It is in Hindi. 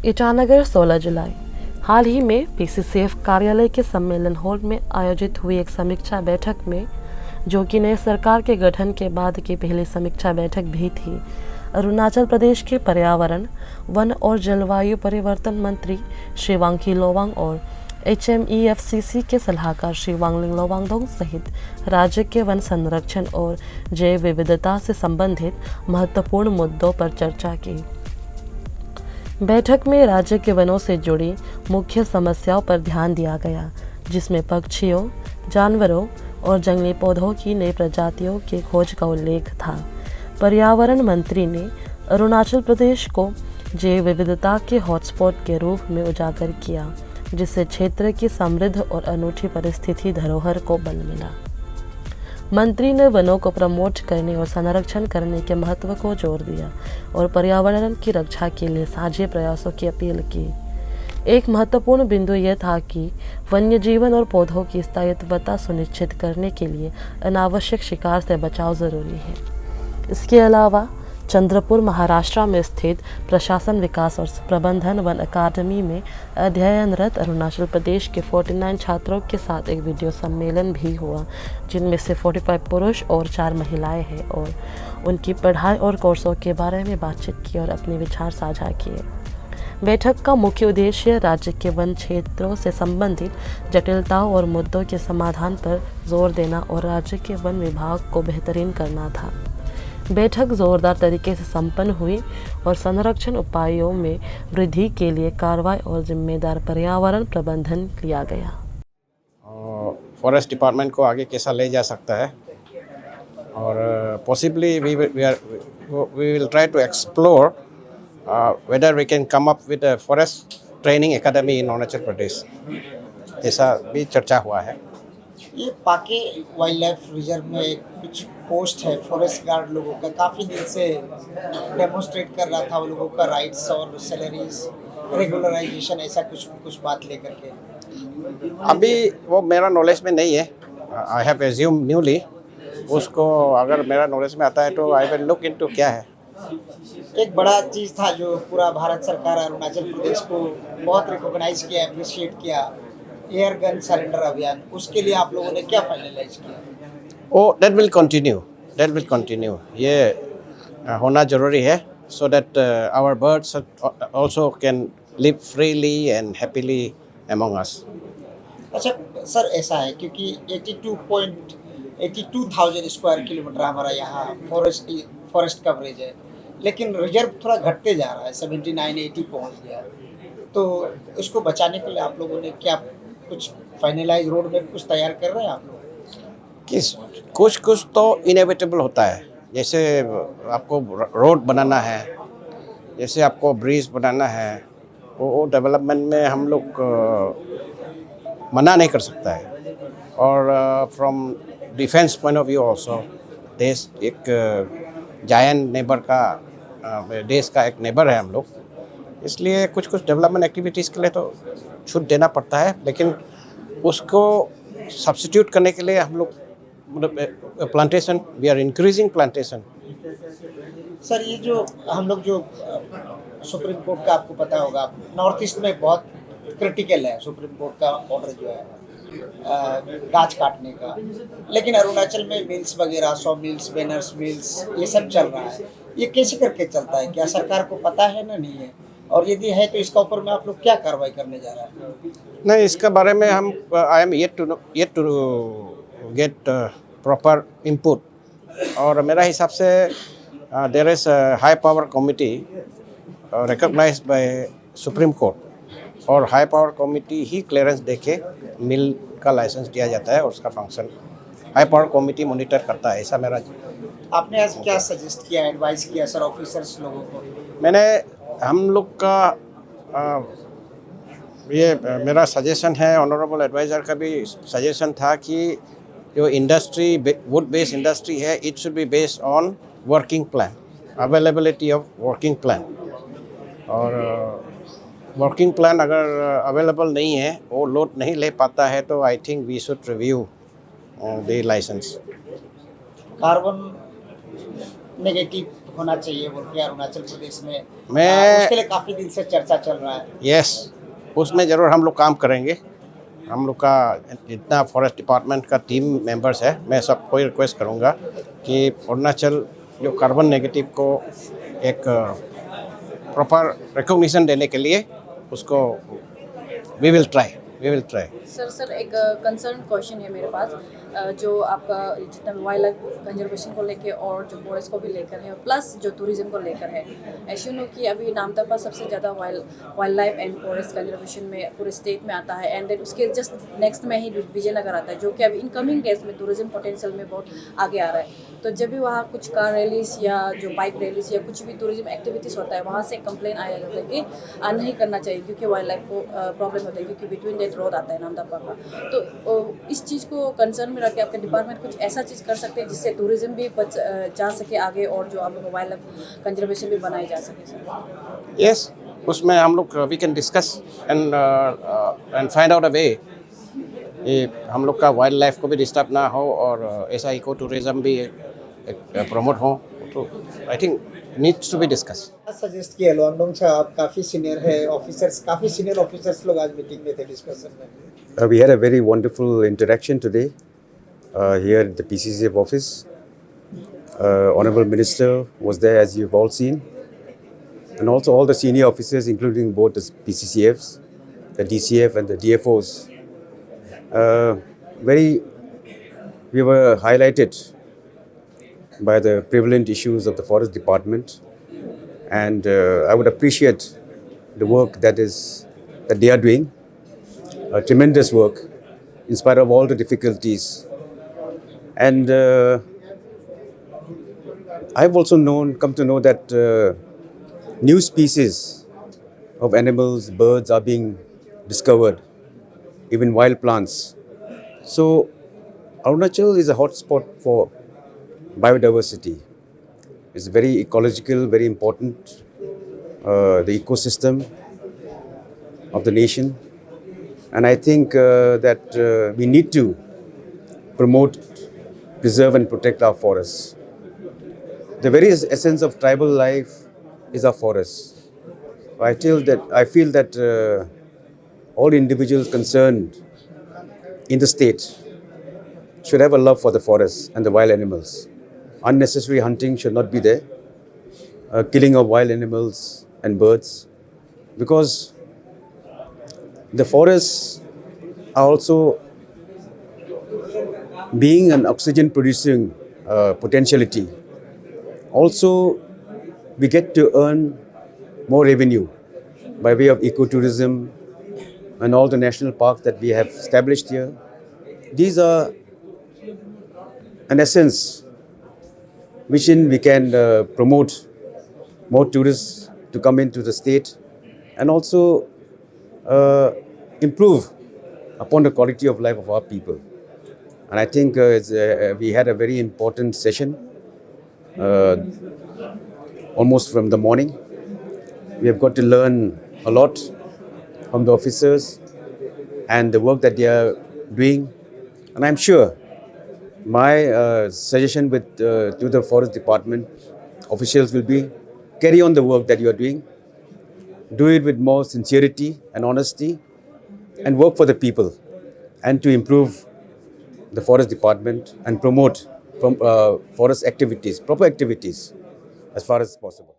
ईटानगर 16 जुलाई। हाल ही में पीसीसीएफ कार्यालय के सम्मेलन हॉल में आयोजित हुई एक समीक्षा बैठक में, जो कि नई सरकार के गठन के बाद की पहली समीक्षा बैठक भी थी, अरुणाचल प्रदेश के पर्यावरण, वन और जलवायु परिवर्तन मंत्री श्री वांग्खी लोवांग और HMEFCC के सलाहकार श्री वांगलिंग लोवांगडोंग सहित राज्य के वन संरक्षण और जैव विविधता से संबंधित महत्वपूर्ण मुद्दों पर चर्चा की। बैठक में राज्य के वनों से जुड़ी मुख्य समस्याओं पर ध्यान दिया गया, जिसमें पक्षियों, जानवरों और जंगली पौधों की नई प्रजातियों की खोज का उल्लेख था। पर्यावरण मंत्री ने अरुणाचल प्रदेश को जैव विविधता के हॉटस्पॉट के रूप में उजागर किया, जिससे क्षेत्र की समृद्ध और अनूठी परिस्थिति धरोहर को बल मिला। मंत्री ने वनों को प्रमोट करने और संरक्षण करने के महत्व को जोर दिया और पर्यावरण की रक्षा के लिए साझे प्रयासों की अपील की। एक महत्वपूर्ण बिंदु यह था कि वन्य जीवन और पौधों की स्थायित्वता सुनिश्चित करने के लिए अनावश्यक शिकार से बचाव जरूरी है। इसके अलावा चंद्रपुर, महाराष्ट्र में स्थित प्रशासन विकास और प्रबंधन वन अकादमी में अध्ययनरत अरुणाचल प्रदेश के 49 छात्रों के साथ एक वीडियो सम्मेलन भी हुआ, जिनमें से 45 पुरुष और 4 महिलाएं हैं, और उनकी पढ़ाई और कोर्सों के बारे में बातचीत की और अपने विचार साझा किए। बैठक का मुख्य उद्देश्य राज्य के वन क्षेत्रों से संबंधित जटिलताओं और मुद्दों के समाधान पर जोर देना और राज्य के वन विभाग को बेहतरीन करना था। बैठक जोरदार तरीके से संपन्न हुई और संरक्षण उपायों में वृद्धि के लिए कार्रवाई और जिम्मेदार पर्यावरण प्रबंधन किया गया। फॉरेस्ट डिपार्टमेंट को आगे कैसा ले जा सकता है, और possibly we will try to explore whether we can come up with a forest training academy in Arunachal Pradesh, ऐसा भी चर्चा हुआ है। ये पाके वाइल्ड लाइफ रिजर्व में कुछ पोस्ट है फॉरेस्ट गार्ड लोगों का, काफ़ी दिन से डेमोन्स्ट्रेट कर रहा था वो लोगों का राइट्स और सैलरीज रेगुलराइजेशन, ऐसा कुछ बात लेकर के। अभी वो मेरा नॉलेज में नहीं है, आई हैव एज्यूम न्यूली, उसको अगर मेरा नॉलेज में आता है तो आई विल लुक इनटू क्या है। एक बड़ा चीज़ था जो पूरा भारत सरकार अरुणाचल प्रदेश को बहुत रिकॉग्नाइज किया, अप्रिशिएट किया, एयर गन सरेंडर अभियान, उसके लिए आप लोगों ने क्या फाइनलाइज किया? दैट विल कंटिन्यू, ये होना जरूरी है, so that our birds also can live freely and happily among us. अच्छा सर, ऐसा है क्योंकि 82,000 स्क्वायर किलोमीटर हमारा यहाँ फॉरेस्ट कवरेज है, लेकिन रिजर्व थोड़ा घटते जा रहा है, 79-80 पहुँच गया, तो उसको बचाने के लिए आप लोगों ने क्या कुछ फाइनलाइज रोड में कुछ तैयार कर रहे हैं आप लोग? कुछ तो इनएविटेबल होता है, जैसे आपको रोड बनाना है, जैसे आपको ब्रिज बनाना है, वो डेवलपमेंट में हम लोग मना नहीं कर सकता है। और from defence point of view also, देश एक जायंट नेबर का, देश का एक नेबर है हम लोग, इसलिए कुछ डेवलपमेंट एक्टिविटीज़ के लिए तो छूट देना पड़ता है, लेकिन उसको सब्स्टिट्यूट करने के लिए हम लोग plantation, we are increasing plantation. Sir, ये जो हम लोग जो सुप्रीम कोर्ट का आपको पता होगा, नॉर्थ ईस्ट में बहुत क्रिटिकल है सुप्रीम कोर्ट का ऑर्डर जो है गाछ काटने का, लेकिन अरुणाचल में मिल्स वगैरह, 100 मिल्स, बैनर्स मिल्स, ये सब चल रहा है, ये कैसे करके चलता है? क्या सरकार को पता है ना नहीं है? और यदि है तो इसका ऊपर में आप लोग क्या कार्रवाई करने जा रहे हैं? नहीं, इसके बारे में हम I am yet to get proper input, और मेरा हिसाब से there is high power committee recognised by supreme court, और हाई पावर कमिटी ही क्लियरेंस देके मिल का लाइसेंस दिया जाता है, और उसका function high power committee monitor करता है, ऐसा मेरा। आपने आज क्या सजेस्ट किया, एडवाइस किया सर ऑफिसर्स लोगों को? मैंने हम लोग का ये मेरा सजेशन है, ऑनरेबल एडवाइज़र का भी सजेशन था कि जो इंडस्ट्री, वुड बेस्ड इंडस्ट्री है, it should be based on working plan, availability of working plan, और वर्किंग प्लान अगर अवेलेबल नहीं है, वो लोड नहीं ले पाता है, तो I think we should review the licence. Carbon negative होना चाहिए बोल के अरुणाचल प्रदेश में मैं- उसके लिए काफ़ी दिन से चर्चा चल रहा है। यस, उसमें ज़रूर हम लोग काम करेंगे। हम लोग का जितना फॉरेस्ट डिपार्टमेंट का टीम मेंबर्स है, मैं सबको रिक्वेस्ट करूँगा कि अरुणाचल जो कार्बन नेगेटिव को एक प्रॉपर रिकॉग्निशन देने के लिए उसको वी विल ट्राई। सर एक कंसर्न क्वेश्चन है मेरे पास। जो आपका जितना वाइल्ड लाइफ कंजर्वेशन को लेके और जो फॉरेस्ट को भी लेकर है, प्लस जो टूरिज्म को लेकर है। ऐसे नो कि अभी नामदफा सबसे ज़्यादा wild life and forest conservation में पूरे स्टेट में आता है, एंड देन उसके जस्ट नेक्स्ट में ही विजयनगर आता है, जो कि अभी इनकमिंग डेज में टूरिज्म पोटेंशियल में बहुत आगे आ रहा है। तो जब भी वहाँ कुछ कार रैलीज या जो बाइक रैलीज या कुछ भी टूरिज्म एक्टिविटीज़ होता है, वहाँ से कंप्लेन आया जाता है कि नहीं करना चाहिए क्योंकि वाइल्ड लाइफ को प्रॉब्लम होता है, क्योंकि बिटवीन डेट रोड आता है नामदफा का। तो इस चीज़ को कंसर्न में रख के आपके डिपार्टमेंट कुछ ऐसा चीज़ कर सकते हैं जिससे टूरिज्म भी जा सके आगे, और जो आप लोग वाइल्ड लाइफ कंजर्वेशन भी बनाई जा सके सर। यस, उसमें हम लोग we can discuss and find out a way ये हम लोग का वाइल्ड लाइफ को भी डिस्टर्ब ना हो और ऐसा इको टूरिज्म भी प्रमोट हो। तो I think needs to be discuss. Suggest किया लोंगडोंग साहब, आप काफ़ी सीनियर है, ऑफिसर्स काफ़ी सीनियर ऑफिसर्स लोग आज मीटिंग में थे, डिस्कशन में। We had a very wonderful interaction today here at the PCCF office. Honorable Minister was there, as you've all seen, and also all the senior officers, including both the PCCFs, the DCF and the DFOs. We were highlighted by the prevalent issues of the Forest Department, and I would appreciate the work that they are doing. Tremendous work in spite of all the difficulties. And I've also come to know that new species of animals, birds are being discovered, even wild plants. So Arunachal is a hotspot for biodiversity. It's very ecological, very important, the ecosystem of the nation. And I think that we need to promote, preserve and protect our forests. The very essence of tribal life is our forests. I feel that all individuals concerned in the state should have a love for the forests and the wild animals. Unnecessary hunting should not be there. Killing of wild animals and birds, because the forests are also being an oxygen producing potentiality. Also, we get to earn more revenue by way of ecotourism and all the national parks that we have established here. These are an essence which we can promote more tourists to come into the state, and also improve upon the quality of life of our people. And I think we had a very important session almost from the morning. We have got to learn a lot from the officers and the work that they are doing. And I'm sure my suggestion to the Forest Department officials will be carry on the work that you are doing. Do it with more sincerity and honesty, and work for the people, and to improve the Forest Department and promote from forest activities, proper activities, as far as possible.